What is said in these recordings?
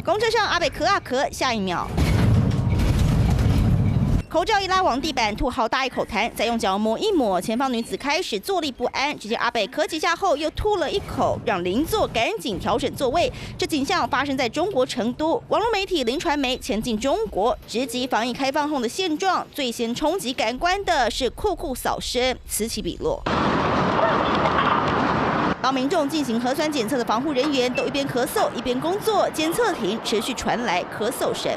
公车上阿北咳啊咳，下一秒。口罩一拉往地板，吐好大一口痰，再用脚抹一抹。前方女子开始坐立不安，只见阿北咳几下后又吐了一口，让邻座赶紧调整座位。这景象发生在中国成都，网络媒体林传媒前进中国，直击防疫开放后的现状。最先冲击感官的是酷酷扫身，此起彼落。帮民众进行核酸检测的防护人员都一边咳嗽一边工作，检测亭持续传来咳嗽声。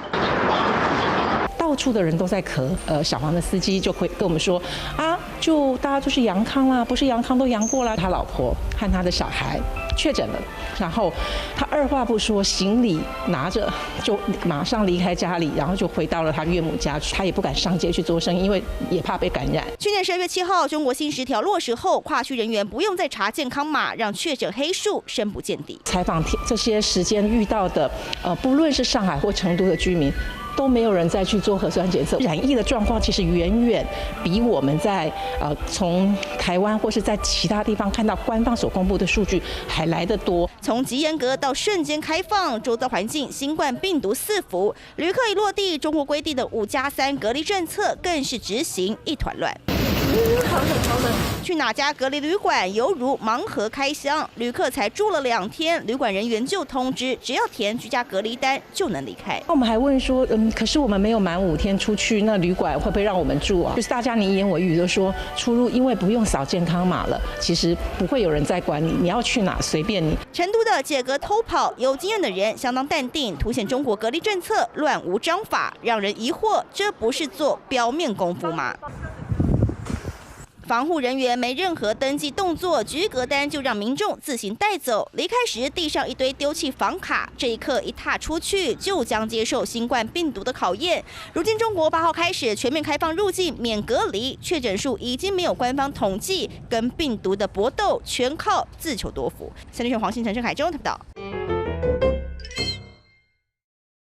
到处的人都在咳，小黄的司机就会跟我们说啊，就大家都是阳康啦，不是阳康都阳过了。他老婆和他的小孩确诊了，然后他二话不说，行李拿着就马上离开家里，然后就回到了他岳母家去。他也不敢上街去做生意，因为也怕被感染。去年12月7号，中国新10条落实后，跨区人员不用再查健康码，让确诊黑数深不见底。采访这些时间遇到的，不论是上海或成都的居民，都没有人再去做核酸检测，染疫的状况其实远远比我们在从台湾或是在其他地方看到官方所公布的数据还来得多。从极严格到瞬间开放，周遭环境新冠病毒四伏，旅客一落地，中国规定的5+3隔离政策更是执行一团乱。好冷。去哪家隔离旅馆犹如盲盒开箱，旅客才住了2天，旅馆人员就通知，只要填居家隔离单就能离开。我们还问说，可是我们没有满5天出去，那旅馆会不会让我们住啊？就是大家你一言我一语都说出入，因为不用扫健康码了，其实不会有人在管你，你要去哪随便你。成都的解隔偷跑，有经验的人相当淡定，凸显中国隔离政策乱无章法，让人疑惑，这不是做表面功夫吗？防护人员没任何登记动作，居隔单就让民众自行带走。离开时地上一堆丢弃房卡，这一刻一踏出去就将接受新冠病毒的考验。如今中国8号开始全面开放入境免隔离，确诊数已经没有官方统计，跟病毒的搏斗全靠自求多福。三立新闻黄信成、郑凯中报道。